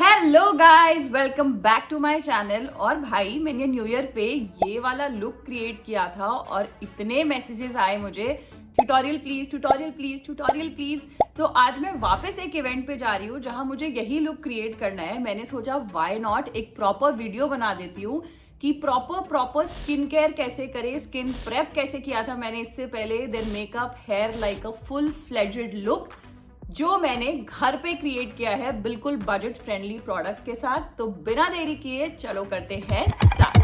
Hello guys, welcome back to my channel. और भाई मैंने न्यू ईयर पे ये वाला लुक क्रिएट किया था और इतने मैसेजेस आए मुझे, tutorial please, tutorial please, tutorial please. तो आज मैं वापस एक इवेंट पे जा रही हूँ जहां मुझे यही लुक क्रिएट करना है। मैंने सोचा व्हाई नॉट एक प्रॉपर वीडियो बना देती हूँ कि प्रॉपर स्किन केयर कैसे करे, स्किन प्रेप कैसे किया था मैंने इससे पहले, then makeup, hair like a full fledged look जो मैंने घर पे क्रिएट किया है बिल्कुल बजट फ्रेंडली प्रोडक्ट्स के साथ। तो बिना देरी किए चलो करते हैं start.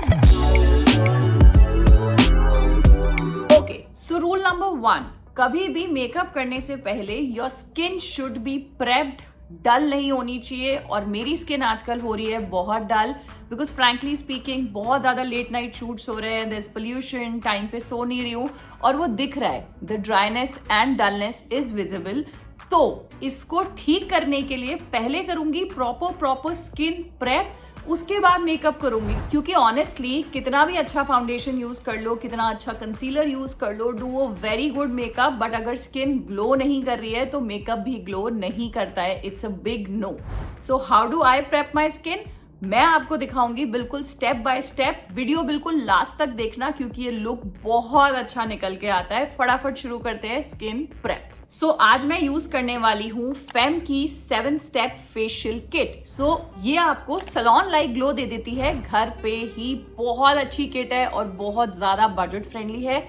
Okay, so rule number 1, कभी भी मेकअप करने से पहले your skin should be prepped. Dull नहीं होनी चाहिए, और मेरी स्किन आजकल हो रही है बहुत डल बिकॉज फ्रैंकली स्पीकिंग बहुत ज्यादा लेट नाइट शूट्स हो रहे हैं, देयर इज पोल्यूशन, टाइम पे सो नहीं रही हूँ और वो दिख रहा है। The dryness and dullness is visible. तो इसको ठीक करने के लिए पहले करूंगी प्रॉपर स्किन प्रेप, उसके बाद मेकअप करूंगी। क्योंकि ऑनेस्टली कितना भी अच्छा फाउंडेशन यूज कर लो, कितना अच्छा कंसीलर यूज कर लो, do a very good makeup, but अगर स्किन ग्लो नहीं कर रही है तो मेकअप भी ग्लो नहीं करता है। It's a big no. So how do I prep my skin, मैं आपको दिखाऊंगी बिल्कुल स्टेप बाय स्टेप। वीडियो बिल्कुल लास्ट तक देखना क्योंकि ये लुक बहुत अच्छा निकल के आता है। फटाफट शुरू करते हैं स्किन प्रेप। सो आज मैं यूज करने वाली हूँ फेम की 7 स्टेप फेशियल किट। सो ये आपको सैलून लाइक ग्लो दे देती है घर पे ही। बहुत अच्छी किट है और बहुत ज्यादा बजट फ्रेंडली है।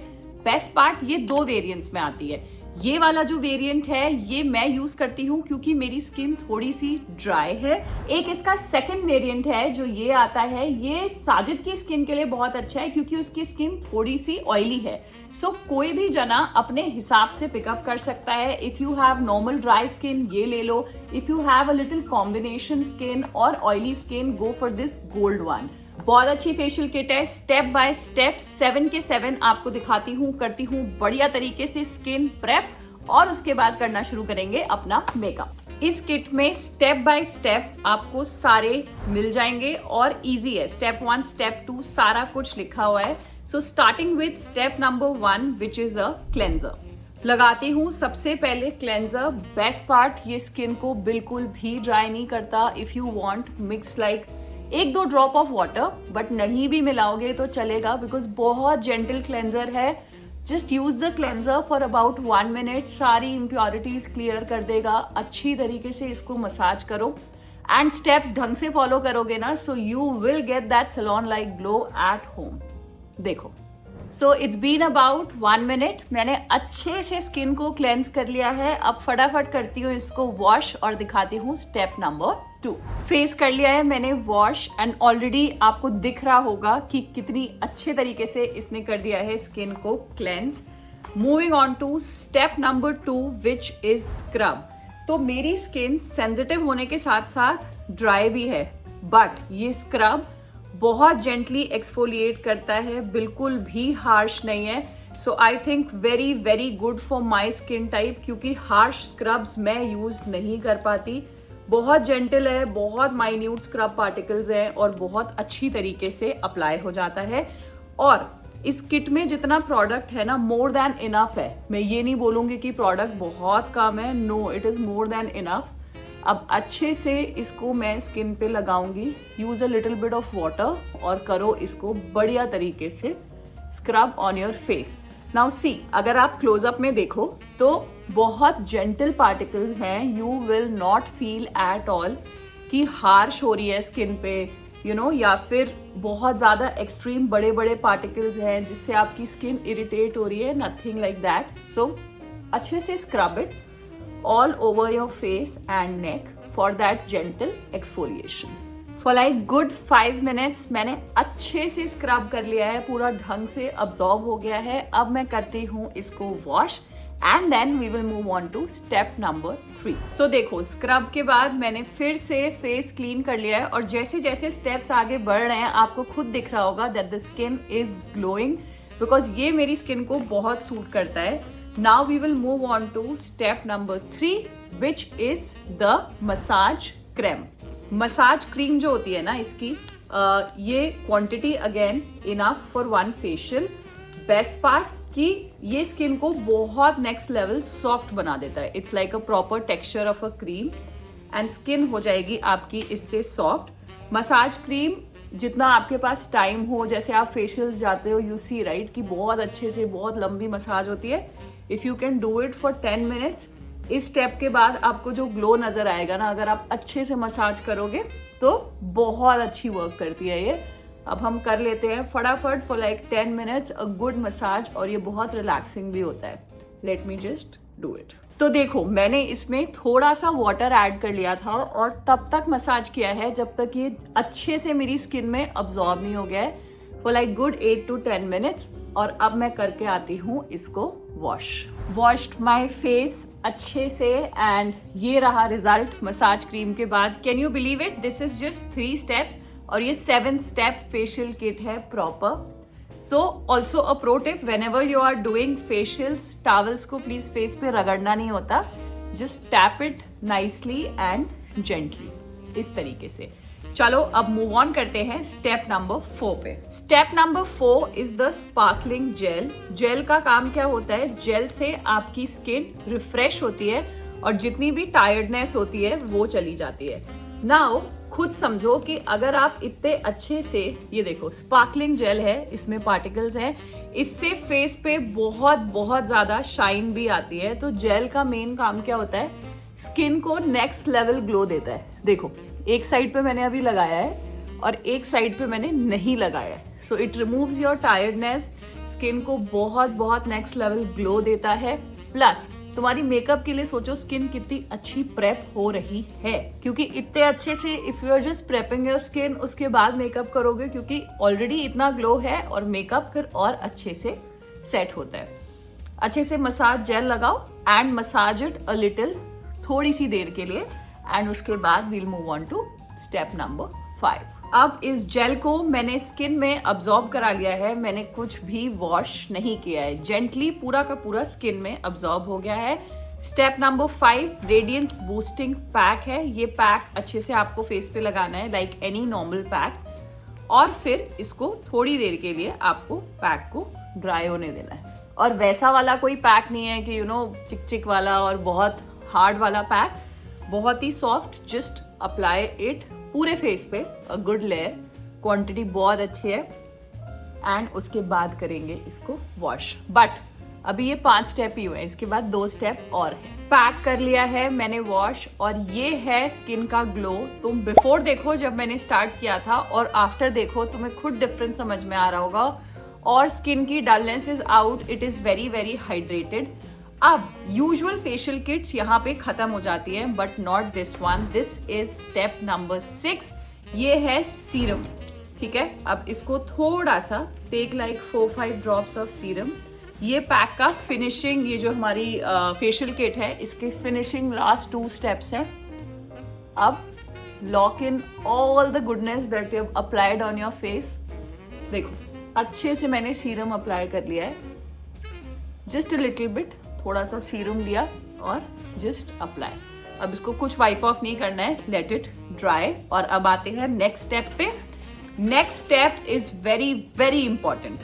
बेस्ट पार्ट, ये 2 वेरिएंट्स में आती है। ये वाला जो वेरिएंट है ये मैं यूज करती हूँ क्योंकि मेरी स्किन थोड़ी सी ड्राई है। एक इसका सेकंड वेरिएंट है जो ये आता है, ये साजिद की स्किन के लिए बहुत अच्छा है क्योंकि उसकी स्किन थोड़ी सी ऑयली है। सो कोई भी जना अपने हिसाब से पिकअप कर सकता है। If you have normal dry skin ये ले लो, if you have a little combination skin और oily skin go for this gold one. बहुत अच्छी फेशियल किट है। स्टेप बाय स्टेप 7 के 7 आपको दिखाती हूँ, करती हूँ बढ़िया तरीके से स्किन प्रेप और उसके बाद करना शुरू करेंगे अपना मेकअप। इस किट में स्टेप बाय स्टेप आपको सारे मिल जाएंगे और इजी है। स्टेप 1, स्टेप 2 सारा कुछ लिखा हुआ है। So starting with step number 1 which is a cleanser. लगाती हूँ सबसे पहले क्लेंजर। बेस्ट पार्ट, ये स्किन को बिल्कुल भी ड्राई नहीं करता। If you want mix like 1-2 drop of water, but नहीं भी मिलाओगे तो चलेगा बिकॉज बहुत जेंटल क्लेंजर है। Just use the cleanser for about 1 minute, सारी इम्प्योरिटीज क्लियर कर देगा। अच्छी तरीके से इसको मसाज करो एंड स्टेप्स ढंग से फॉलो करोगे ना, so you will get that salon like glow at home. देखो, so it's been about 1 minute. मैंने अच्छे से स्किन को क्लेंस कर लिया है। अब फटाफट करती हूँ इसको वॉश और दिखाती हूँ स्टेप नंबर 2। फेस कर लिया है मैंने वॉश एंड ऑलरेडी आपको दिख रहा होगा कि कितनी अच्छे तरीके से इसने कर दिया है स्किन को cleanse. Moving on to step number 2 which is scrub. तो मेरी स्किन सेंसिटिव होने के साथ साथ ड्राई भी है, बट ये स्क्रब बहुत जेंटली एक्सफोलिएट करता है, बिल्कुल भी हार्श नहीं है। So I think very very good for my skin type, क्योंकि हार्श स्क्रब्स मैं यूज नहीं कर पाती। बहुत जेंटल है, बहुत माइन्यूट स्क्रब पार्टिकल्स हैं और बहुत अच्छी तरीके से अप्लाई हो जाता है। और इस किट में जितना प्रोडक्ट है ना, मोर देन इनफ है। मैं ये नहीं बोलूंगी कि प्रोडक्ट बहुत कम है, no, it is more than enough. अब अच्छे से इसको मैं स्किन पे लगाऊंगी। Use a little bit of water और करो इसको बढ़िया तरीके से scrub on your face. Now see, अगर आप क्लोजअप में देखो तो बहुत जेंटल पार्टिकल्स हैं। You will not feel at all कि हार्श हो रही है स्किन पे, या फिर बहुत ज्यादा एक्सट्रीम बड़े बड़े पार्टिकल्स हैं जिससे आपकी स्किन इरिटेट हो रही है। Nothing like that. सो अच्छे से scrub it all over your face and neck for that gentle exfoliation. For like good 5 minutes मैंने अच्छे से स्क्रब कर लिया है, पूरा ढंग से अब्जॉर्ब हो गया है। अब मैं करती हूँ इसको wash and then we will move on to step number 3। So देखो, स्क्रब के बाद मैंने फिर से फेस क्लीन कर लिया है और जैसे जैसे स्टेप्स आगे बढ़ रहे हैं आपको खुद दिख रहा होगा that the skin is glowing because ये मेरी स्किन को बहुत सूट करता है। Now we will move on to step number 3 which is the massage cream. Massage cream जो होती है ना इसकी, ये quantity again enough for 1 facial. Best part कि ये स्किन को बहुत नेक्स्ट लेवल सॉफ्ट बना देता है। It's like a proper texture of a cream. And skin हो जाएगी आपकी इससे सॉफ्ट। मसाज क्रीम जितना आपके पास टाइम हो, जैसे आप फेशियल्स जाते हो, यू सी राइट कि बहुत अच्छे से बहुत लंबी मसाज होती है। If you can do it for 10 minutes, इस स्टेप के बाद आपको जो ग्लो नज़र आएगा ना, अगर आप अच्छे से मसाज करोगे तो बहुत अच्छी वर्क करती है ये। अब हम कर लेते हैं फटाफट for like 10 minutes a good massage, और ये बहुत रिलैक्सिंग भी होता है। Let me just do it. तो देखो, मैंने इसमें थोड़ा सा वाटर ऐड कर लिया था और तब तक मसाज किया है जब तक ये अच्छे से मेरी स्किन में अब्जॉर्ब नहीं हो गया है, for like good 8 to 10 minutes. और अब मैं करके आती हूँ इसको वॉश्ड माई फेस अच्छे से, एंड ये रहा रिजल्ट मसाज क्रीम के बाद। Can you believe it, this is just 3 steps और ये 7 स्टेप फेशियल किट है proper. So also a pro tip, whenever you are doing facials, towels को प्लीज फेस पे रगड़ना नहीं होता, just tap it nicely and gently, इस तरीके से। चलो अब मूव ऑन करते हैं स्टेप नंबर 4 पे। Step number 4 is the sparkling gel. Gel का काम क्या होता है, जेल से आपकी स्किन रिफ्रेश होती है और जितनी भी टायर्डनेस होती है वो चली जाती है। नाउ खुद समझो कि अगर आप इतने अच्छे से, ये देखो स्पार्कलिंग जेल है, इसमें पार्टिकल्स हैं, इससे फेस पे बहुत बहुत ज्यादा शाइन भी आती है। तो जेल का मेन काम क्या होता है, स्किन को नेक्स्ट लेवल ग्लो देता है। देखो एक साइड पे मैंने अभी लगाया है और एक साइड पे मैंने नहीं लगाया है। So it removes your tiredness, skin को बहुत बहुत नेक्स्ट लेवल ग्लो देता है। प्लस तुम्हारी मेकअप के लिए सोचो स्किन कितनी अच्छी प्रेप हो रही है, क्योंकि इतने अच्छे से if you are just prepping your skin, उसके बाद मेकअप करोगे, क्योंकि ऑलरेडी इतना ग्लो है और मेकअप फिर और अच्छे से सेट होता है। अच्छे से मसाज जेल लगाओ and massage it a little, थोड़ी सी देर के लिए, एंड उसके बाद we'll move on to step number 5। अब इस जेल को मैंने स्किन में अब्सॉर्ब करा लिया है, मैंने कुछ भी वॉश नहीं किया है, जेंटली पूरा का पूरा स्किन में अब्सॉर्ब हो गया है। Step number 5 radiance boosting pack है। ये पैक अच्छे से आपको फेस पे लगाना है लाइक एनी नॉर्मल पैक, और फिर इसको थोड़ी देर के लिए आपको पैक को ड्राई होने देना है। और वैसा वाला कोई पैक नहीं है कि चिक चिक वाला और बहुत हार्ड वाला पैक, बहुत ही सॉफ्ट, जस्ट अप्लाई इट पूरे फेस पे अ गुड लेयर, क्वांटिटी बहुत अच्छी है, एंड उसके बाद करेंगे इसको वॉश। बट अभी ये 5 स्टेप ही हुए, इसके बाद 2 स्टेप और है। पैक कर लिया है मैंने वॉश, और ये है स्किन का ग्लो। तुम बिफोर देखो जब मैंने स्टार्ट किया था और आफ्टर देखो, तुम्हें खुद डिफरेंस समझ में आ रहा होगा, और स्किन की dullness is out, it is very very hydrated. अब यूजुअल फेशियल किट्स यहाँ पे खत्म हो जाती है, but not this one, this is step number 6। ये है सीरम, ठीक है। अब इसको थोड़ा सा take like 4-5 drops of serum. ये पैक का फिनिशिंग, ये जो हमारी फेशियल किट है, इसके फिनिशिंग लास्ट 2 स्टेप्स हैं। अब lock in all the goodness that you have applied on your face. देखो अच्छे से मैंने सीरम अप्लाई कर लिया है, जस्ट अ लिटिल बिट, थोड़ा सा सीरम लिया और जस्ट अप्लाई। अब इसको कुछ वाइप ऑफ नहीं करना है, लेट इट ड्राई। और अब आते हैं नेक्स्ट स्टेप पे। Next step is very very important,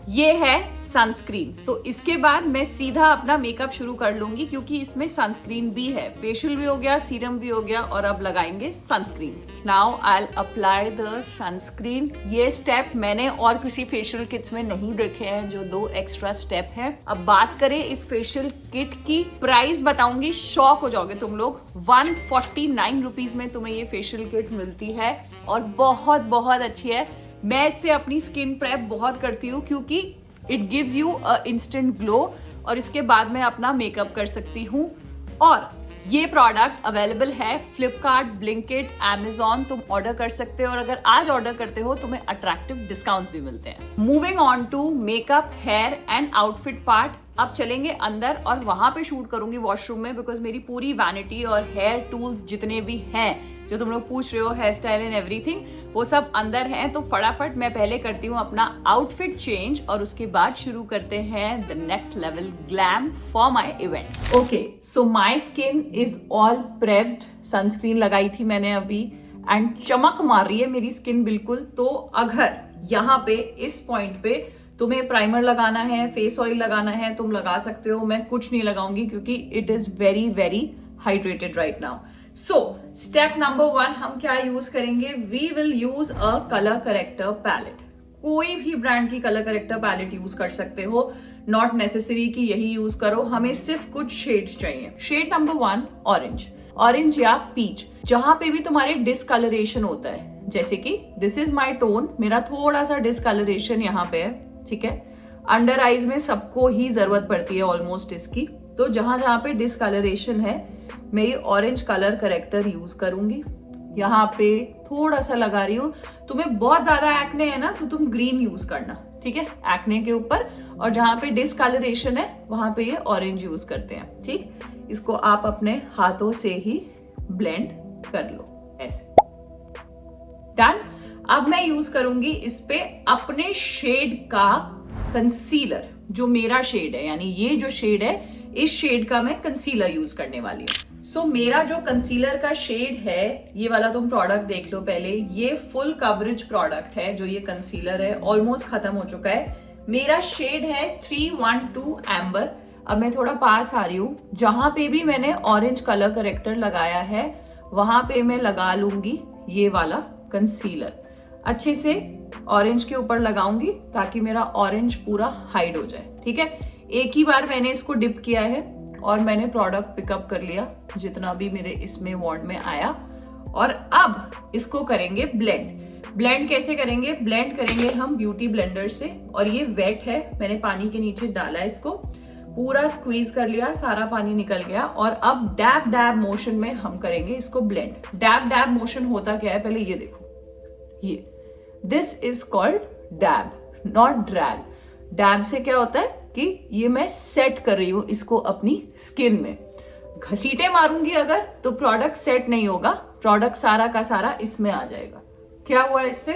ये है सनस्क्रीन। तो इसके बाद मैं सीधा अपना मेकअप शुरू कर लूंगी, क्योंकि इसमें सनस्क्रीन भी है, फेशियल भी हो गया, सीरम भी हो गया, और अब लगाएंगे sunscreen. Now I will apply the sunscreen. ये स्टेप मैंने और किसी फेशियल किट्स में नहीं देखे हैं, जो 2 एक्स्ट्रा स्टेप हैं। अब बात करें इस फेशियल किट की, प्राइस बताऊंगी, शॉक हो जाओगे तुम लोग। 149 रुपीज में तुम्हें ये फेशियल किट मिलती है और बहुत बहुत अच्छी है। मैं इससे अपनी स्किन प्रेप बहुत करती हूँ, क्योंकि it gives you a instant glow, और इसके बाद मैं अपना मेकअप कर सकती हूँ। और ये प्रोडक्ट अवेलेबल है फ्लिपकार्ट, ब्लिंकिट, अमेजॉन, तुम ऑर्डर कर सकते हो, और अगर आज ऑर्डर करते हो तुम्हें अट्रैक्टिव डिस्काउंट्स भी मिलते हैं। Moving on to makeup, hair and outfit part. अब चलेंगे अंदर और वहां पे शूट करूंगी वॉशरूम में, बिकॉज मेरी पूरी वैनिटी और हेयर टूल्स जितने भी हैं जो तुम लोग पूछ रहे हो, हेयर स्टाइल एंड एवरीथिंग, वो सब अंदर हैं। तो फटाफट मैं पहले करती हूँ अपना आउटफिट चेंज, और उसके बाद शुरू करते हैं the next level glam for my event. Okay, so my skin is all prepped. Sunscreen लगाई थी मैंने अभी, एंड चमक मार रही है मेरी स्किन बिल्कुल। तो अगर यहाँ पे इस पॉइंट पे तुम्हें प्राइमर लगाना है, फेस ऑयल लगाना है, तुम लगा सकते हो। मैं कुछ नहीं लगाऊंगी, क्योंकि it is very very hydrated right now. So step number 1 हम क्या यूज करेंगे, we will use a colour corrector palette. कोई भी ब्रांड की कलर करेक्टर पैलेट यूज कर सकते हो, नॉट नेसेसरी कि यही यूज करो, हमें सिर्फ कुछ शेड्स चाहिए। शेड नंबर 1 ऑरेंज, ऑरेंज या पीच, जहां पे भी तुम्हारे डिसकलरेशन होता है, जैसे कि दिस इज माई टोन, मेरा थोड़ा सा डिसकलरेशन यहाँ पे है, ठीक है। अंडर आईज में सबको ही जरूरत पड़ती है ऑलमोस्ट इसकी, तो जहां जहां पे डिसकलरेशन है मैं ये ऑरेंज कलर करेक्टर यूज करूंगी। यहाँ पे थोड़ा सा लगा रही हूँ, तुम्हें बहुत ज्यादा एक्ने है ना तो तुम ग्रीन यूज करना, ठीक है, एक्ने के ऊपर, और जहां पे डिसकलरेशन है वहां पे ये ऑरेंज यूज करते हैं, ठीक। इसको आप अपने हाथों से ही ब्लेंड कर लो ऐसे, डन। अब मैं यूज करूंगी इस पे अपने शेड का कंसीलर, जो मेरा शेड है, यानी ये जो शेड है इस शेड का मैं कंसीलर यूज करने वाली हूँ। सो मेरा जो कंसीलर का शेड है, ये वाला तुम प्रोडक्ट देख लो पहले, ये फुल कवरेज प्रोडक्ट है, जो ये कंसीलर है ऑलमोस्ट खत्म हो चुका है। मेरा शेड है 312 एम्बर। अब मैं थोड़ा पास आ रही हूँ, जहां पे भी मैंने ऑरेंज कलर करेक्टर लगाया है वहां पे मैं लगा लूंगी ये वाला कंसीलर, अच्छे से ऑरेंज के ऊपर लगाऊंगी ताकि मेरा ऑरेंज पूरा हाइड हो जाए, ठीक है। एक ही बार मैंने इसको डिप किया है और मैंने प्रोडक्ट पिकअप कर लिया जितना भी मेरे इसमें वॉन्ड में आया, और अब इसको करेंगे ब्लेंड। ब्लेंड कैसे करेंगे, ब्लेंड करेंगे हम ब्यूटी ब्लेंडर से, और ये वेट है, मैंने पानी के नीचे डाला इसको, पूरा स्क्वीज कर लिया, सारा पानी निकल गया, और अब डैब डैब मोशन में हम करेंगे इसको ब्लेंड। डैब डैब मोशन होता क्या है, पहले ये देखो, ये this is called dab, not drag. Dab से क्या होता है कि ये मैं सेट कर रही हूं इसको अपनी स्किन में। घसीटे मारूंगी अगर तो प्रोडक्ट सेट नहीं होगा, प्रोडक्ट सारा का सारा इसमें आ जाएगा। क्या हुआ इससे,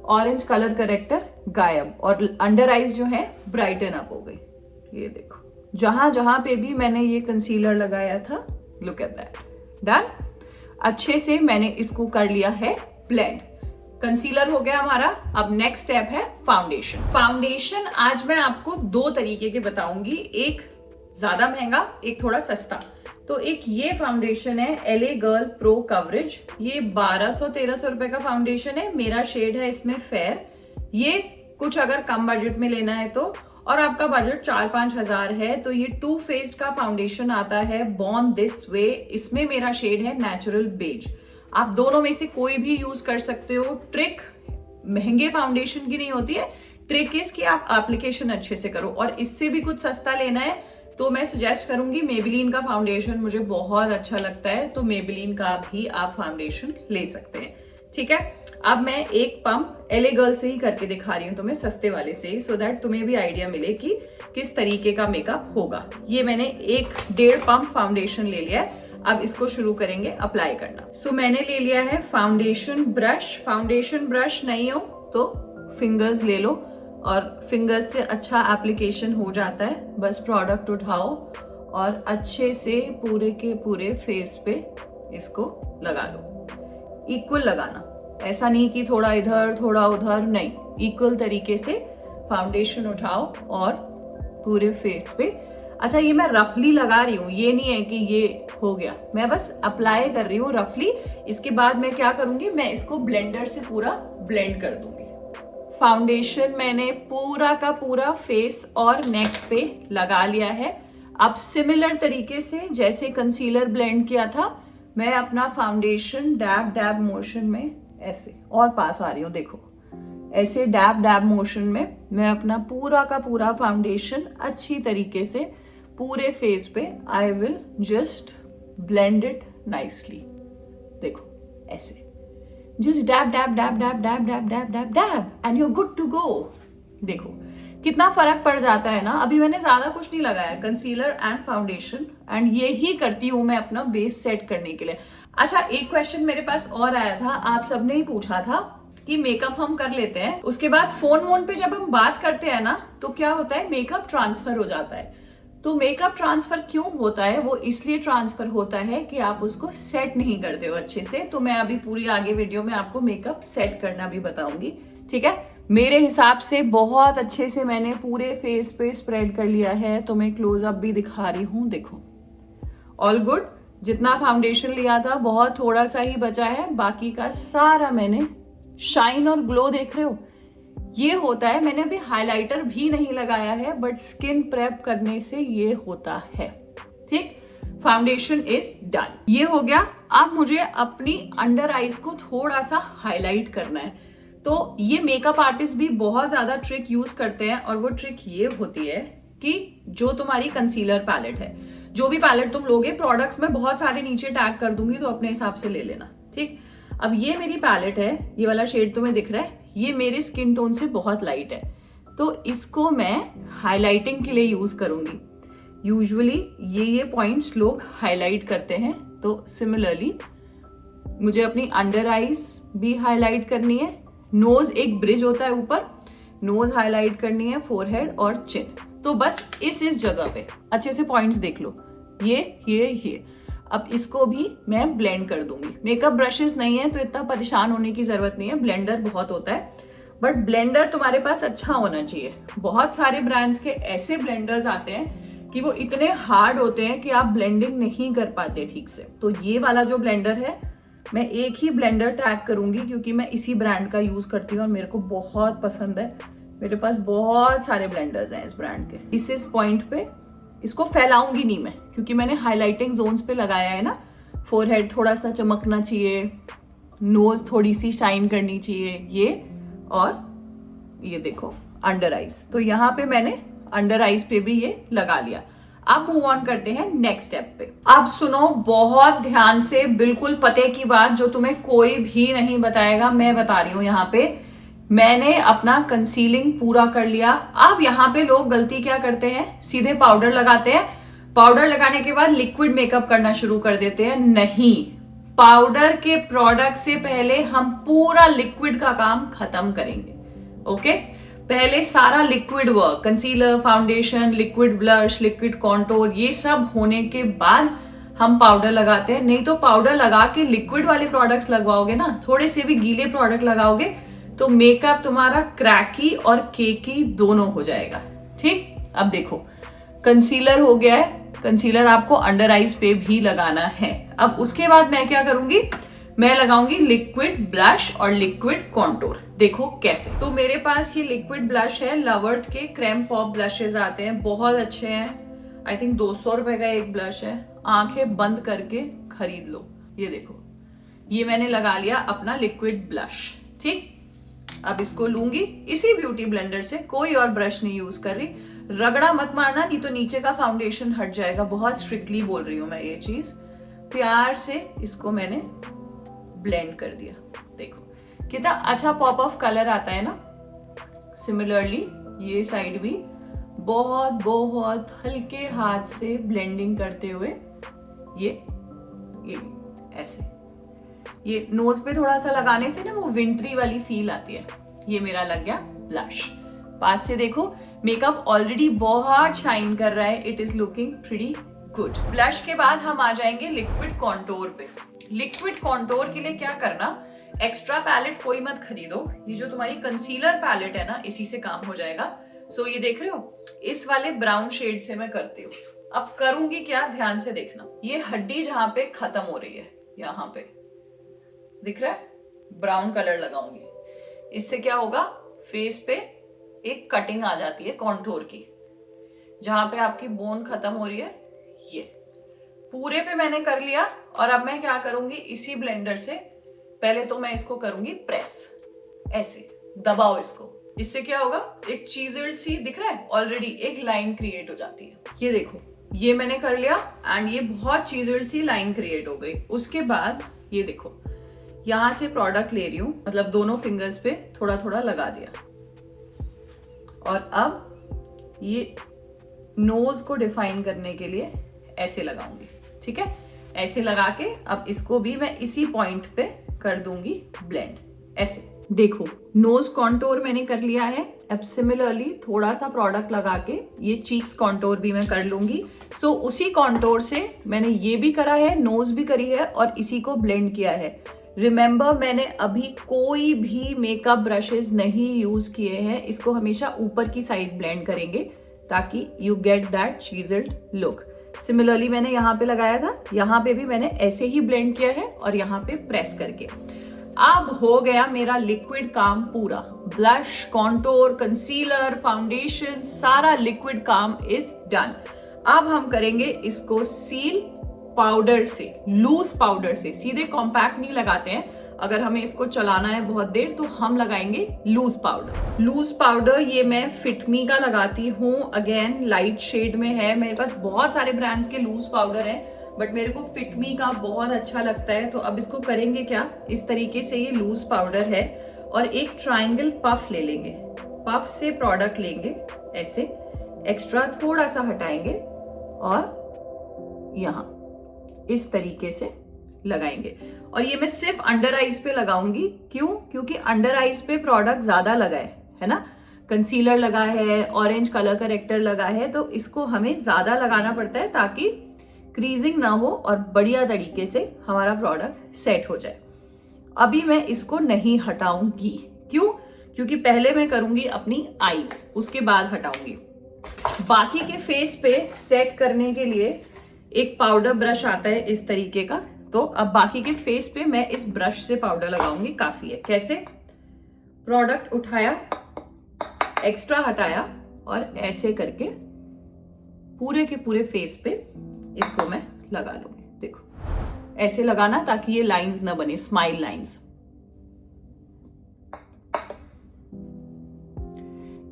ऑरेंज कलर करेक्टर गायब, और अंडर आईज जो है ब्राइटन अप हो गई। ये देखो, जहां जहां पे भी मैंने ये कंसीलर लगाया था, लुक एट दैट, डन। अच्छे से मैंने इसको कर लिया है ब्लेंड, कंसीलर हो गया हमारा। अब नेक्स्ट स्टेप है फाउंडेशन। फाउंडेशन आज मैं आपको दो तरीके के बताऊंगी, एक ज्यादा महंगा, एक थोड़ा सस्ता। तो एक ये फाउंडेशन है LA गर्ल प्रो कवरेज, ये 1200-1300 रुपए का फाउंडेशन है, मेरा शेड है इसमें फेयर। ये कुछ अगर कम बजट में लेना है तो, और आपका बजट 4-5 हजार है तो ये 2 फेस्ड का फाउंडेशन आता है, बॉर्न दिस वे। इसमें मेरा शेड है नेचुरल बेज। आप दोनों में से कोई भी यूज कर सकते हो। ट्रिक महंगे फाउंडेशन की नहीं होती है, ट्रिक इज कि आप एप्लीकेशन अच्छे से करो। और इससे भी कुछ सस्ता लेना है तो मैं सजेस्ट करूंगी मेबेलिन का फाउंडेशन, मुझे बहुत अच्छा लगता है, तो मेबेलिन का भी आप फाउंडेशन ले सकते हैं, ठीक है। अब मैं एक पंप LA गर्ल से ही करके दिखा रही हूँ तुम्हें, सस्ते वाले से ही, सो दैट तुम्हें भी आइडिया मिले कि किस तरीके का मेकअप होगा। ये मैंने 1-1.5 पंप फाउंडेशन ले लिया है, अब इसको शुरू करेंगे अप्लाई करना। सो मैंने ले लिया है फाउंडेशन ब्रश। फाउंडेशन ब्रश नहीं हो तो फिंगर्स ले लो, और फिंगर्स से अच्छा एप्लीकेशन हो जाता है। बस प्रोडक्ट उठाओ और अच्छे से पूरे के पूरे फेस पे इसको लगा लो। इक्वल लगाना, ऐसा नहीं कि थोड़ा इधर थोड़ा उधर, नहीं, इक्वल तरीके से फाउंडेशन उठाओ और पूरे फेस पे। अच्छा, ये मैं रफली लगा रही हूँ, ये नहीं है कि ये हो गया, मैं बस अप्लाई कर रही हूँ रफली। इसके बाद मैं क्या करूंगी, मैं इसको ब्लेंडर से पूरा ब्लेंड कर दूंगी। फाउंडेशन मैंने पूरा का पूरा फेस और नेक पे लगा लिया है। अब सिमिलर तरीके से जैसे कंसीलर ब्लेंड किया था, मैं अपना फाउंडेशन डैब डैब मोशन में ऐसे, और पास आ रही हूँ, देखो ऐसे डैब डैब मोशन में मैं अपना पूरा का पूरा फाउंडेशन अच्छी तरीके से पूरे फेस पे I will just blend it nicely. देखो ऐसे, just dab dab dab dab dab dab dab dab dab and you are good to go. देखो कितना फर्क पड़ जाता है ना। अभी मैंने ज्यादा कुछ नहीं लगाया, कंसीलर एंड फाउंडेशन, एंड ये ही करती हूँ मैं अपना बेस सेट करने के लिए। अच्छा, एक क्वेश्चन मेरे पास और आया था, आप सबने ही पूछा था कि मेकअप हम कर लेते हैं, उसके बाद फोन पे जब हम बात करते हैं ना तो क्या होता है, मेकअप ट्रांसफर हो जाता है। तो मेकअप ट्रांसफर क्यों होता है, वो इसलिए ट्रांसफर होता है कि आप उसको सेट नहीं करते हो अच्छे से। तो मैं अभी पूरी आगे वीडियो में आपको मेकअप सेट करना भी बताऊंगी, ठीक है। मेरे हिसाब से बहुत अच्छे से मैंने पूरे फेस पे स्प्रेड कर लिया है, तो मैं क्लोजअप भी दिखा रही हूँ, देखो ऑल गुड। जितना फाउंडेशन लिया था बहुत थोड़ा सा ही बचा है, बाकी का सारा मैंने शाइन और ग्लो देख रहे हो ये होता है। मैंने अभी हाइलाइटर भी नहीं लगाया है, बट स्किन प्रेप करने से ये होता है। ठीक, फाउंडेशन इज डन, ये हो गया। अब मुझे अपनी अंडर आईज को थोड़ा सा हाईलाइट करना है। तो ये मेकअप आर्टिस्ट भी बहुत ज्यादा ट्रिक यूज करते हैं, और वो ट्रिक ये होती है कि जो तुम्हारी कंसीलर पैलेट है, जो भी पैलेट तुम लोगे, प्रोडक्ट्स में बहुत सारे नीचे टैग कर दूंगी, तो अपने हिसाब से ले लेना। ठीक, अब ये मेरी पैलेट है, ये वाला शेड तुम्हें दिख रहा है, ये मेरे स्किन टोन से बहुत लाइट है, तो इसको मैं हाईलाइटिंग के लिए यूज करूंगी। यूजुअली ये पॉइंट्स लोग हाईलाइट करते हैं, तो सिमिलरली मुझे अपनी अंडर आईज भी हाईलाइट करनी है। नोज एक ब्रिज होता है ऊपर, नोज हाईलाइट करनी है, फोरहेड और चिन। तो बस इस जगह पे अच्छे से पॉइंट्स देख लो, ये। अब इसको भी मैं ब्लेंड कर दूंगी। मेकअप ब्रशेस नहीं है तो इतना परेशान होने की जरूरत नहीं है, ब्लेंडर बहुत होता है, बट ब्लेंडर तुम्हारे पास अच्छा होना चाहिए। बहुत सारे ब्रांड्स के ऐसे ब्लेंडर्स आते हैं कि वो इतने हार्ड होते हैं कि आप ब्लेंडिंग नहीं कर पाते ठीक से। तो ये वाला जो ब्लेंडर है, मैं एक ही ब्लेंडर टैग करूंगी क्योंकि मैं इसी ब्रांड का यूज करती हूँ और मेरे को बहुत पसंद है। मेरे पास बहुत सारे ब्लेंडर्स हैं इस ब्रांड के। इस पॉइंट पे इसको फैलाऊंगी नहीं मैं, क्योंकि मैंने हाइलाइटिंग जोन्स पे लगाया है ना। फोरहेड थोड़ा सा चमकना चाहिए, नोज थोड़ी सी शाइन करनी चाहिए, ये और ये देखो अंडर आईज। तो यहाँ पे मैंने अंडर आईज पे भी ये लगा लिया। अब मूव ऑन करते हैं नेक्स्ट स्टेप पे। अब सुनो बहुत ध्यान से, बिल्कुल पते की बात जो तुम्हें कोई भी नहीं बताएगा, मैं बता रही हूँ। यहाँ पे मैंने अपना कंसीलिंग पूरा कर लिया। अब यहाँ पे लोग गलती क्या करते हैं, सीधे पाउडर लगाते हैं, पाउडर लगाने के बाद लिक्विड मेकअप करना शुरू कर देते हैं। नहीं, पाउडर के प्रोडक्ट से पहले हम पूरा लिक्विड का काम खत्म करेंगे। ओके, पहले सारा liquid work, concealer, foundation, liquid blush, liquid contour, ये सब होने के बाद हम पाउडर लगाते हैं। नहीं तो पाउडर लगा के लिक्विड वाले प्रोडक्ट्स लगवाओगे ना, थोड़े से भी गीले प्रोडक्ट लगाओगे तो मेकअप तुम्हारा क्रैकी और केकी दोनों हो जाएगा। ठीक, अब देखो कंसीलर हो गया है, कंसीलर आपको अंडर आईज पे भी लगाना है। अब उसके बाद मैं क्या करूंगी, मैं लगाऊंगी लिक्विड ब्लश और लिक्विड कॉन्टोर। देखो कैसे। तो मेरे पास ये लिक्विड ब्लश है, लवर्थ के क्रेम पॉप ब्लशेस आते हैं, बहुत अच्छे हैं। आई थिंक 200 रुपए का एक ब्लश है, आंखें बंद करके खरीद लो। ये देखो, ये मैंने लगा लिया अपना लिक्विड ब्लश। ठीक, अब इसको लूंगी इसी ब्यूटी ब्लेंडर से, कोई और ब्रश नहीं यूज कर रही। रगड़ा मत मारना, नहीं तो नीचे का फाउंडेशन हट जाएगा। बहुत स्ट्रिक्टली बोल रही हूं मैं ये चीज। प्यार से इसको मैंने ब्लेंड कर दिया। देखो कितना अच्छा पॉप ऑफ कलर आता है ना। सिमिलरली ये साइड भी बहुत बहुत हल्के हाथ से ब्लेंडिंग करते हुए ये ऐसे, ये नोज पे थोड़ा सा लगाने से ना वो विंटरी वाली फील आती है। ये मेरा लग गया ब्लश। पास से देखो, मेकअप ऑलरेडी बहुत शाइन कर रहा है, it is looking pretty good. Blush के बाद हम आ जाएंगे लिक्विड कॉन्टोर पे। लिक्विड कॉन्टोर के लिए क्या करना, एक्स्ट्रा पैलेट कोई मत खरीदो, ये जो तुम्हारी कंसीलर पैलेट है ना, इसी से काम हो जाएगा। सो ये देख रहे हो, इस वाले ब्राउन शेड से मैं करती हूँ। अब करूंगी क्या, ध्यान से देखना। ये हड्डी जहां पे खत्म हो रही है, यहाँ पे दिख रहा है, ब्राउन कलर लगाऊंगी। इससे क्या होगा, फेस पे एक कटिंग आ जाती है कॉन्टोर की, जहां पे आपकी बोन खत्म हो रही है। ये पूरे पे मैंने कर लिया। और अब मैं क्या करूंगी, इसी ब्लेंडर से पहले तो मैं इसको करूंगी प्रेस, ऐसे दबाओ इसको। इससे क्या होगा, एक चीजल्ड सी दिख रहा है, ऑलरेडी एक लाइन क्रिएट हो जाती है। ये देखो, ये मैंने कर लिया एंड ये बहुत चीजल्ड सी लाइन क्रिएट हो गई। उसके बाद ये देखो, यहां से प्रोडक्ट ले रही हूं, मतलब दोनों फिंगर्स पे थोड़ा थोड़ा लगा दिया। और अब ये नोज को डिफाइन करने के लिए ऐसे लगाऊंगी। ठीक है, ऐसे लगा के अब इसको भी मैं इसी पॉइंट पे कर दूंगी ब्लेंड। ऐसे देखो, नोज कॉन्टोर मैंने कर लिया है। अब सिमिलरली थोड़ा सा प्रोडक्ट लगा के ये चीक्स कॉन्टोर भी मैं कर लूंगी। सो उसी कॉन्टोर से मैंने ये भी करा है, नोज भी करी है और इसी को ब्लेंड किया है। रिमेंबर, मैंने अभी कोई भी मेकअप ब्रशेस नहीं यूज किए हैं। इसको हमेशा ऊपर की साइड ब्लेंड करेंगे ताकि you get that chiselled look. Similarly मैंने यहाँ पे लगाया था, यहाँ पे भी मैंने ऐसे ही ब्लेंड किया है और यहाँ पे प्रेस करके। अब हो गया मेरा लिक्विड काम पूरा। ब्लश, कॉन्टोर, कंसीलर, फाउंडेशन, सारा लिक्विड काम इज डन। अब हम करेंगे इसको सील पाउडर से, लूज पाउडर से। सीधे कॉम्पैक्ट नहीं लगाते हैं, अगर हमें इसको चलाना है बहुत देर तो हम लगाएंगे लूज पाउडर। लूज पाउडर ये मैं फिटमी का लगाती हूँ, अगेन लाइट शेड में है। मेरे पास बहुत सारे ब्रांड्स के लूज पाउडर हैं, बट मेरे को फिटमी का बहुत अच्छा लगता है। तो अब इसको करेंगे क्या, इस तरीके से ये लूज पाउडर है और एक ट्रायंगल पफ ले लेंगे। पफ से प्रोडक्ट लेंगे, ऐसे एक्स्ट्रा थोड़ा सा हटाएंगे और यहाँ इस तरीके से लगाएंगे। और ये मैं सिर्फ अंडर आईज पे लगाऊंगी। क्यों? क्योंकि अंडर आईज पे प्रोडक्ट ज्यादा लगा है ना, कंसीलर लगा है, ऑरेंज कलर करेक्टर लगा है, तो इसको हमें ज्यादा लगाना पड़ता है ताकि क्रीजिंग ना हो और बढ़िया तरीके से हमारा प्रोडक्ट सेट हो जाए। अभी मैं इसको नहीं हटाऊंगी। क्यों? क्योंकि पहले मैं करूंगी अपनी आईज, उसके बाद हटाऊंगी। बाकी के फेस पे सेट करने के लिए एक पाउडर ब्रश आता है इस तरीके का, तो अब बाकी के फेस पे मैं इस ब्रश से पाउडर लगाऊंगी। काफी है। कैसे? प्रोडक्ट उठाया, एक्स्ट्रा हटाया और ऐसे करके पूरे के पूरे फेस पे इसको मैं लगा लूंगी। देखो ऐसे लगाना ताकि ये लाइंस ना बने, स्माइल लाइंस।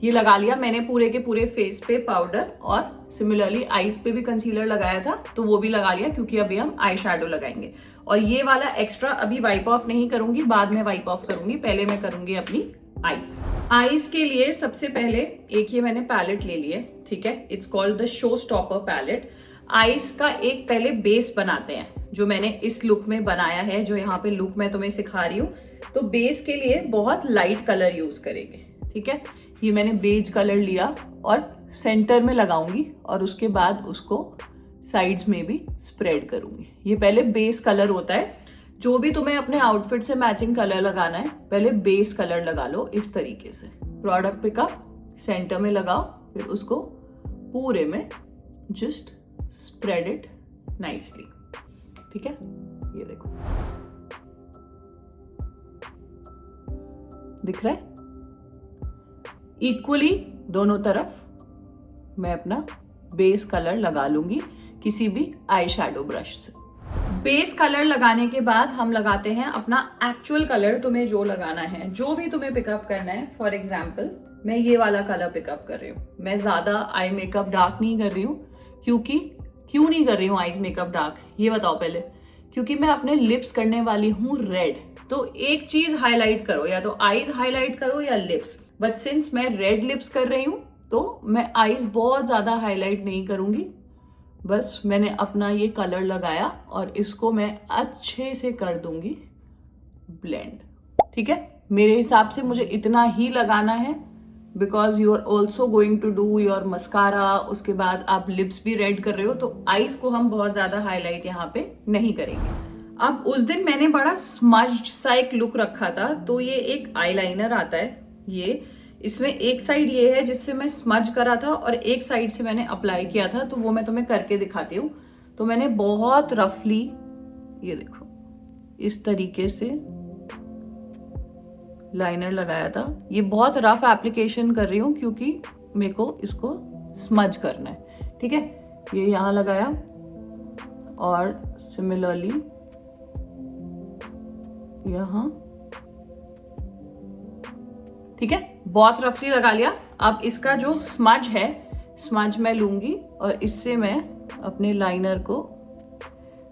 ये लगा लिया मैंने पूरे के पूरे फेस पे पाउडर, और सिमिलरली आईज पे भी कंसीलर लगाया था तो वो भी लगा लिया, क्योंकि अभी हम आई शैडो लगाएंगे। और ये वाला एक्स्ट्रा अभी वाइप ऑफ नहीं करूंगी, बाद में वाइप ऑफ करूंगी, पहले मैं करूंगी अपनी आईज। आईज के लिए सबसे पहले एक ये मैंने पैलेट ले लिया, ठीक है, it's called the show stopper palette. Eyes का एक पहले बेस बनाते हैं, जो मैंने इस लुक में बनाया है, जो यहाँ पे लुक मैं तुम्हें सिखा रही हूँ। तो बेस के लिए बहुत लाइट कलर यूज करेंगे, ठीक है। ये मैंने बेज कलर लिया और सेंटर में लगाऊंगी और उसके बाद उसको साइड्स में भी स्प्रेड करूंगी। ये पहले बेस कलर होता है, जो भी तुम्हें अपने आउटफिट से मैचिंग कलर लगाना है पहले बेस कलर लगा लो इस तरीके से। प्रोडक्ट पिकअप सेंटर में लगाओ, फिर उसको पूरे में जस्ट स्प्रेड इट नाइसली, ठीक है। ये देखो दिख रहा है, इक्वली दोनों तरफ मैं अपना बेस कलर लगा लूंगी किसी भी आई शैडो ब्रश से। बेस कलर लगाने के बाद हम लगाते हैं अपना एक्चुअल कलर। तुम्हें जो लगाना है, जो भी तुम्हें पिकअप करना है, फॉर एग्जाम्पल मैं ये वाला कलर पिकअप कर रही हूँ। मैं ज्यादा आई मेकअप डार्क नहीं कर रही हूँ, क्योंकि क्यों नहीं कर रही हूँ आईज मेकअप डार्क, ये बताओ पहले। क्योंकि मैं अपने लिप्स करने वाली हूँ रेड, तो एक चीज हाईलाइट करो, या तो आईज हाईलाइट करो या लिप्स। बट सिंस मैं रेड लिप्स कर रही हूँ तो मैं आईज बहुत ज्यादा हाईलाइट नहीं करूंगी। बस मैंने अपना ये कलर लगाया और इसको मैं अच्छे से कर दूंगी ब्लेंड, ठीक है। मेरे हिसाब से मुझे इतना ही लगाना है, because you are also going to do your mascara, उसके बाद आप लिप्स भी रेड कर रहे हो, तो आईज को हम बहुत ज्यादा हाईलाइट यहाँ पे नहीं करेंगे। अब उस दिन मैंने बड़ा स्मज्ड सा एक लुक रखा था, तो ये एक आईलाइनर आता है, ये इसमें एक साइड ये है जिससे मैं स्मज करा था और एक साइड से मैंने अप्लाई किया था, तो वो मैं तुम्हें करके दिखाती हूँ। तो मैंने बहुत रफली, ये देखो इस तरीके से लाइनर लगाया था। ये बहुत रफ एप्लीकेशन कर रही हूँ क्योंकि मेरे को इसको स्मज करना है, ठीक है। ये यहाँ लगाया और सिमिलरली यहाँ, ठीक है, बहुत रफली लगा लिया। अब इसका जो स्मज है, स्मज मैं लूंगी और इससे मैं अपने लाइनर को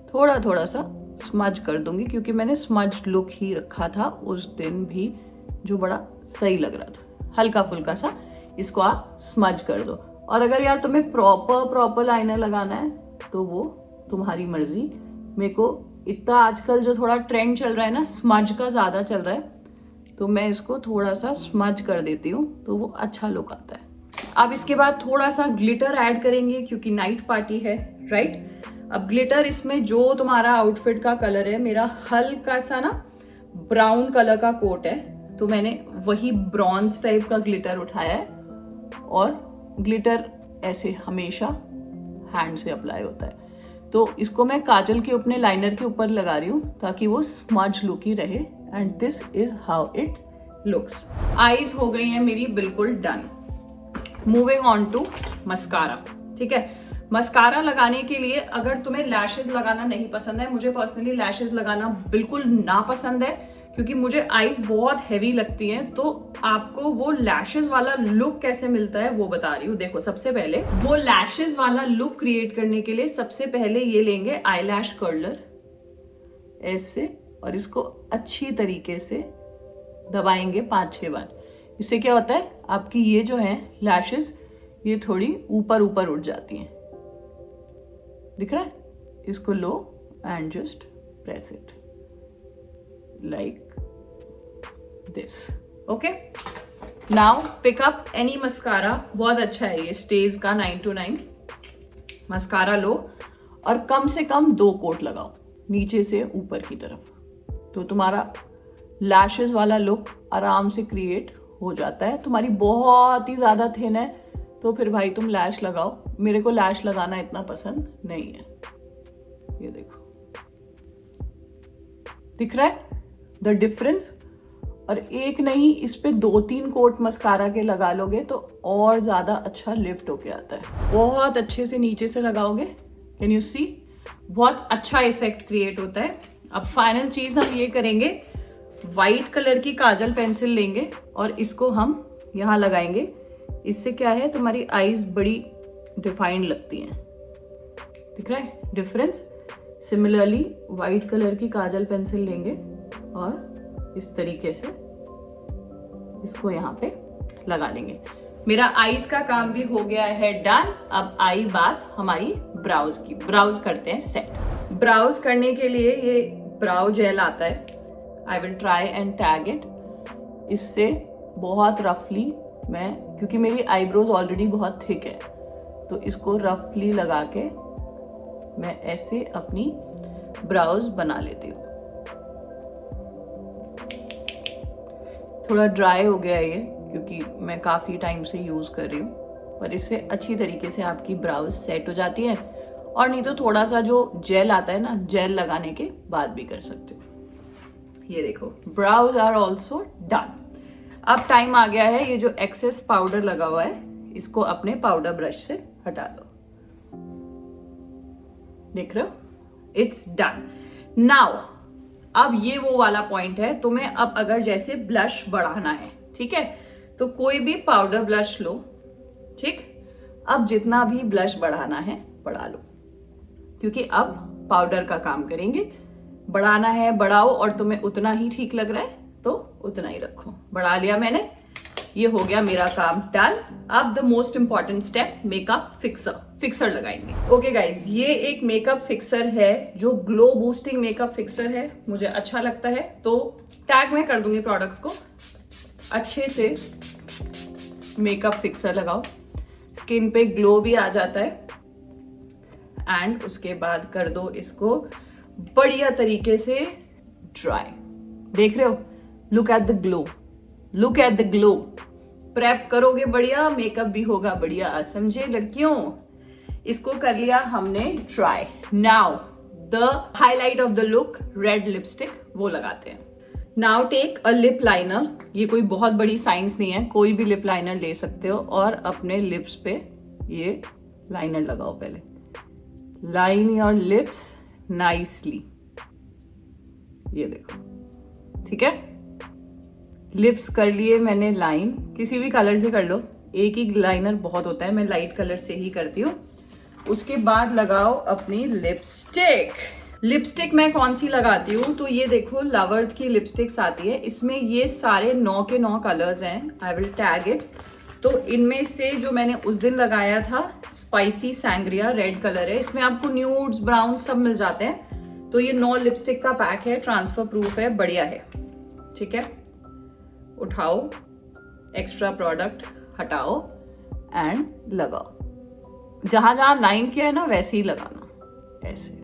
थोड़ा थोड़ा सा स्मज कर दूंगी, क्योंकि मैंने स्मज लुक ही रखा था उस दिन भी, जो बड़ा सही लग रहा था। हल्का फुल्का सा इसको आप स्मज कर दो। और अगर यार तुम्हें प्रॉपर लाइनर लगाना है तो वो तुम्हारी मर्जी। मेरे को इतना आजकल जो थोड़ा ट्रेंड चल रहा है ना, स्मज का ज्यादा चल रहा है, तो मैं इसको थोड़ा सा स्मज कर देती हूँ, तो वो अच्छा लुक आता है। अब इसके बाद थोड़ा सा ग्लिटर ऐड करेंगे क्योंकि नाइट पार्टी है, राइट। अब ग्लिटर, इसमें जो तुम्हारा आउटफिट का कलर है, मेरा हल्का सा ना ब्राउन कलर का कोट है, तो मैंने वही ब्रॉन्ज टाइप का ग्लिटर उठाया है। और ग्लिटर ऐसे हमेशा हैंड से अप्लाई होता है। तो इसको मैं काजल के अपने लाइनर के ऊपर लगा रही हूँ ताकि वो स्मज लुक ही रहे। And this is how it looks. Eyes हो गई हैं मेरी बिल्कुल done. Moving on to mascara. ठीक है, मस्कारा लगाने के लिए अगर तुम्हें लैशेस लगाना नहीं पसंद है, मुझे पर्सनली लैशेस लगाना बिल्कुल ना पसंद है क्योंकि मुझे आईज बहुत हैवी लगती हैं, तो आपको वो लैशेस वाला लुक कैसे मिलता है वो बता रही हूँ। देखो, सबसे पहले वो लैशेस वाला लुक क्रिएट करने के लिए सबसे पहले ये लेंगे आईलैश कर्लर ऐसे, और इसको अच्छी तरीके से दबाएंगे 5-6 बार। इससे क्या होता है, आपकी ये जो है लैशेस ये थोड़ी ऊपर ऊपर उठ जाती हैं। दिख रहा है? इसको लो and just press it like this. Okay, now pick up any mascara. बहुत अच्छा है ये, स्टेज का 9 to 9 मस्कारा लो और कम से कम 2 कोट लगाओ नीचे से ऊपर की तरफ, तो तुम्हारा लैशेस वाला लुक आराम से क्रिएट हो जाता है। तुम्हारी बहुत ही ज्यादा थिन है तो फिर भाई तुम लैश लगाओ। मेरे को लैश लगाना इतना पसंद नहीं है। ये देखो, दिख रहा है द डिफरेंस? और एक नहीं, इस पे 2-3 कोट मस्कारा के लगा लोगे तो और ज्यादा अच्छा लिफ्ट होके आता है। बहुत अच्छे से नीचे से लगाओगे, कैन यू सी? बहुत अच्छा इफेक्ट क्रिएट होता है। अब फाइनल चीज हम ये करेंगे, वाइट कलर की काजल पेंसिल लेंगे और इसको हम यहाँ लगाएंगे। इससे क्या है, तुम्हारी आईज बड़ी डिफाइंड लगती हैं। दिख रहा है डिफरेंस? सिमिलरली वाइट कलर की काजल पेंसिल लेंगे और इस तरीके से इसको यहाँ पे लगा लेंगे। मेरा आईज का काम भी हो गया है डन। अब आई बात हमारी ब्राउज की। ब्राउज करते हैं सेट। ब्राउज करने के लिए ये ब्राउ जेल आता है, I will try and tag it. इससे बहुत रफली मैं, क्योंकि मेरी आईब्रोज ऑलरेडी बहुत थिक है, तो इसको रफली लगा के मैं ऐसे अपनी ब्राउज बना लेती हूँ। थोड़ा ड्राई हो गया ये क्योंकि मैं काफ़ी टाइम से यूज़ कर रही हूँ, पर इससे अच्छी तरीके से आपकी ब्राउज सेट हो जाती है। और नहीं तो थोड़ा सा जो जेल आता है ना, जेल लगाने के बाद भी कर सकते हो। ये देखो, ब्राउज आर ऑल्सो डन। अब टाइम आ गया है, ये जो एक्सेस पाउडर लगा हुआ है इसको अपने पाउडर ब्रश से हटा दो। देख रहे हो, इट्स डन। नाउ अब ये वो वाला पॉइंट है, तुम्हें अब अगर जैसे ब्लश बढ़ाना है, ठीक है, तो कोई भी पाउडर ब्लश लो। ठीक, अब जितना भी ब्लश बढ़ाना है बढ़ा लो, क्योंकि अब पाउडर का काम करेंगे। बढ़ाना है बढ़ाओ, और तुम्हें उतना ही ठीक लग रहा है तो उतना ही रखो। बढ़ा लिया मैंने, ये हो गया मेरा काम डन। अब the most important step, makeup fixer लगाएंगे। ओके गाइज, ये एक मेकअप फिक्सर है जो ग्लो बूस्टिंग मेकअप फिक्सर है, मुझे अच्छा लगता है, तो टैग में कर दूंगी प्रोडक्ट्स को। अच्छे से मेकअप फिक्सर लगाओ, स्किन पे ग्लो भी आ जाता है। एंड उसके बाद कर दो इसको बढ़िया तरीके से ड्राई। देख रहे हो, look at the glow, look at the glow. Prep करोगे बढ़िया, मेकअप भी होगा बढ़िया, समझे लड़कियों? इसको कर लिया हमने dry. Now the highlight of the look, red lipstick, वो लगाते हैं। Now take a lip liner. ये कोई बहुत बड़ी साइंस नहीं है, कोई भी लिप लाइनर ले सकते हो और अपने लिप्स पे ये लाइनर लगाओ। पहले लाइन योर लिप्स नाइसली, ये देखो, ठीक है। लिप्स कर लिए मैंने लाइन, किसी भी कलर से कर लो, एक ही लाइनर बहुत होता है, मैं लाइट कलर से ही करती हूँ। उसके बाद लगाओ अपनी लिपस्टिक। लिपस्टिक मैं कौन सी लगाती हूँ, तो ये देखो लवर्थ की लिपस्टिक्स आती है, इसमें ये सारे 9 के 9 कलर्स हैं, आई विल टैग इट। तो इनमें से जो मैंने उस दिन लगाया था स्पाइसी सैंग्रिया, रेड कलर है, इसमें आपको न्यूड्स ब्राउन सब मिल जाते हैं। तो ये 9 लिपस्टिक का पैक है, ट्रांसफर प्रूफ है, बढ़िया है, ठीक है। उठाओ, एक्स्ट्रा प्रोडक्ट हटाओ एंड लगाओ। जहां जहां लाइन किया है ना वैसे ही लगाना, ऐसे।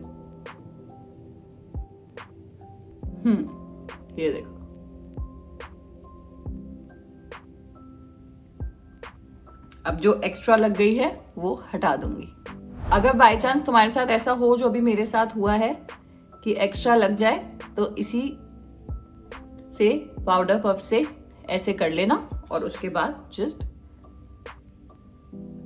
ये देखो, अब जो एक्स्ट्रा लग गई है वो हटा दूंगी। अगर बाय चांस तुम्हारे साथ ऐसा हो जो अभी मेरे साथ हुआ है कि एक्स्ट्रा लग जाए, तो इसी से पाउडर पफ से ऐसे कर लेना और उसके बाद जस्ट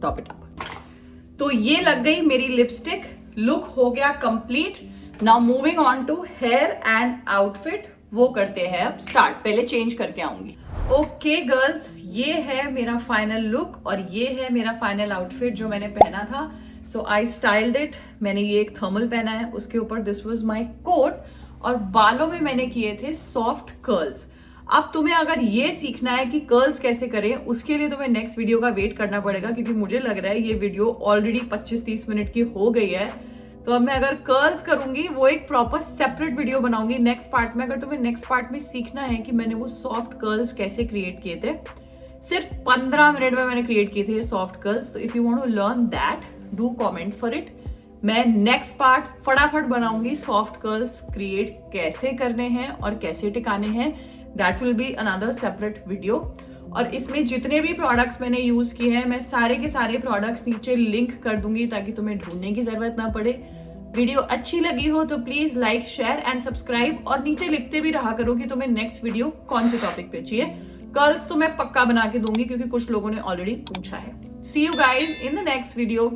टॉप इट अप। तो ये लग गई मेरी लिपस्टिक, लुक हो गया complete. Now moving on to hair and outfit, वो करते हैं अब स्टार्ट। पहले चेंज करके आऊंगी। ओके गर्ल्स, ये है मेरा फाइनल लुक और ये है मेरा फाइनल आउटफिट जो मैंने पहना था। सो आई स्टाइल्ड इट। मैंने ये एक थर्मल पहना है, उसके ऊपर दिस वाज माय कोट और बालों में मैंने किए थे सॉफ्ट कर्ल्स। अब तुम्हें अगर ये सीखना है कि कर्ल्स कैसे करें, उसके लिए तुम्हें नेक्स्ट वीडियो का वेट करना पड़ेगा, क्योंकि मुझे लग रहा है ये वीडियो ऑलरेडी 25-30 मिनट की हो गई है। तो अब मैं अगर कर्ल्स करूंगी वो एक प्रॉपर सेपरेट वीडियो बनाऊंगी नेक्स्ट पार्ट में। अगर तुम्हें नेक्स्ट पार्ट में सीखना है कि मैंने वो सॉफ्ट कर्ल्स कैसे क्रिएट किए थे, सिर्फ 15 मिनट में मैंने क्रिएट किए थे सॉफ्ट कर्ल्स। तो if you want to learn that, do comment for it. मैं नेक्स्ट पार्ट फटाफट बनाऊंगी, सॉफ्ट कर्ल्स क्रिएट कैसे करने हैं और कैसे टिकाने हैं। That will be another separate video. और इसमें जितने भी प्रोडक्ट्स मैंने यूज किए हैं, मैं सारे के सारे प्रोडक्ट्स नीचे लिंक कर दूंगी ताकि तुम्हें ढूंढने की जरूरत ना पड़े। वीडियो अच्छी लगी हो तो please like, share and subscribe, और नीचे लिखते भी रहा करो कि तुम्हें नेक्स्ट वीडियो कौन से टॉपिक पे चाहिए। कर्ल्स तो मैं पक्का बना के दूंगी क्योंकि कुछ लोगों ने ऑलरेडी पूछा है। See you guys in the next video.